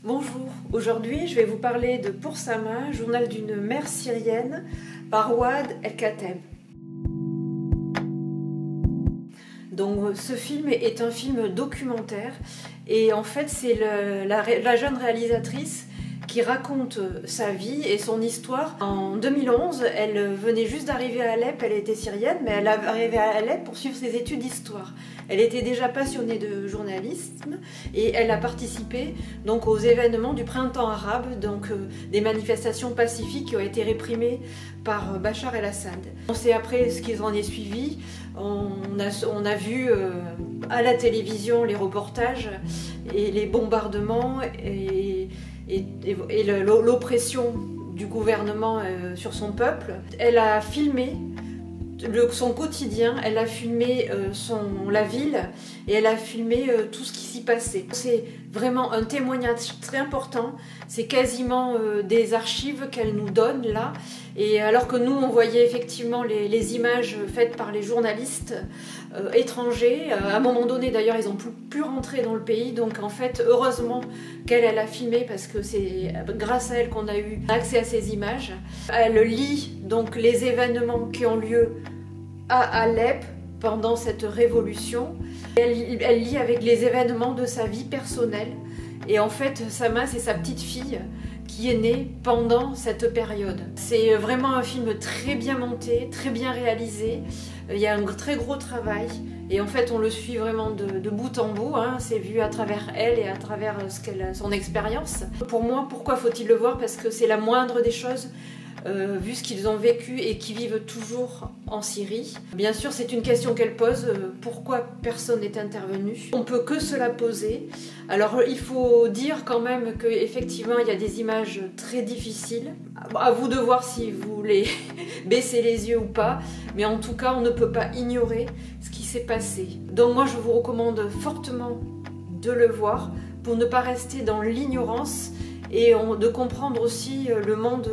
Bonjour, aujourd'hui je vais vous parler de Pour Sama, journal d'une mère syrienne par Ouad El-Kateb. Donc ce film est un film documentaire et en fait c'est la jeune réalisatrice qui raconte sa vie et son histoire. En 2011, elle venait juste d'arriver à Alep, elle était syrienne, mais elle arrivait à Alep pour suivre ses études d'histoire. Elle était déjà passionnée de journalisme et elle a participé donc aux événements du printemps arabe, donc des manifestations pacifiques qui ont été réprimées par Bachar el-Assad. On sait après ce qui en est suivi, on a vu à la télévision les reportages et les bombardements et l'oppression du gouvernement sur son peuple. Elle a filmé son quotidien, elle a filmé la ville et elle a filmé tout ce qui s'y passait. C'est vraiment un témoignage très important, c'est quasiment des archives qu'elle nous donne là. Et alors que nous on voyait effectivement les images faites par les journalistes étrangers, à un moment donné d'ailleurs ils n'ont plus rentré dans le pays, donc en fait heureusement qu'elle a filmé parce que c'est grâce à elle qu'on a eu accès à ces images. Elle lit donc les événements qui ont lieu à Alep pendant cette révolution. Elle lit avec les événements de sa vie personnelle et en fait Sama c'est sa petite fille qui est née pendant cette période. C'est vraiment un film très bien monté, très bien réalisé. Il y a un très gros travail et en fait on le suit vraiment de bout en bout, hein. C'est vu à travers elle et à travers son expérience. Pour moi, pourquoi faut-il le voir? Parce que c'est la moindre des choses. Vu ce qu'ils ont vécu et qui vivent toujours en Syrie. Bien sûr, c'est une question qu'elle pose, pourquoi personne n'est intervenu? On peut que se la poser. Alors, il faut dire quand même qu'effectivement, il y a des images très difficiles. À vous de voir si vous voulez baisser les yeux ou pas, mais en tout cas, on ne peut pas ignorer ce qui s'est passé. Donc moi, je vous recommande fortement de le voir pour ne pas rester dans l'ignorance et de comprendre aussi le monde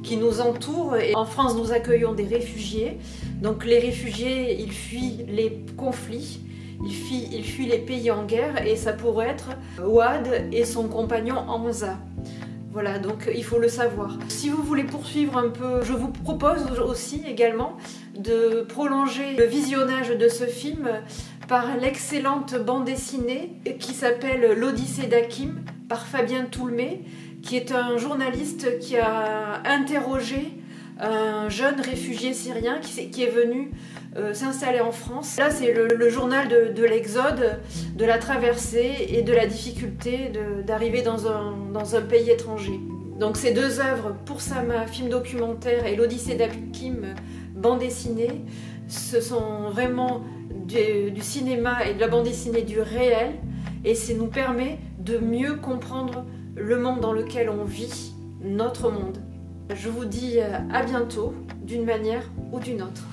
qui nous entoure. Et en France, nous accueillons des réfugiés. Donc les réfugiés, ils fuient les conflits, ils fuient les pays en guerre et ça pourrait être Ouad et son compagnon Hamza. Voilà, donc il faut le savoir. Si vous voulez poursuivre un peu, je vous propose aussi également de prolonger le visionnage de ce film par l'excellente bande dessinée qui s'appelle L'Odyssée d'Hakim par Fabien Toulmé, qui est un journaliste qui a interrogé un jeune réfugié syrien qui est venu s'installer en France. Là, c'est le journal de l'exode, de la traversée et de la difficulté d'arriver dans un pays étranger. Donc ces deux œuvres, Pour Sama, film documentaire, et L'Odyssée d'Hakim, bande dessinée, ce sont vraiment du cinéma et de la bande dessinée du réel, et ça nous permet de mieux comprendre le monde dans lequel on vit, notre monde. Je vous dis à bientôt, d'une manière ou d'une autre.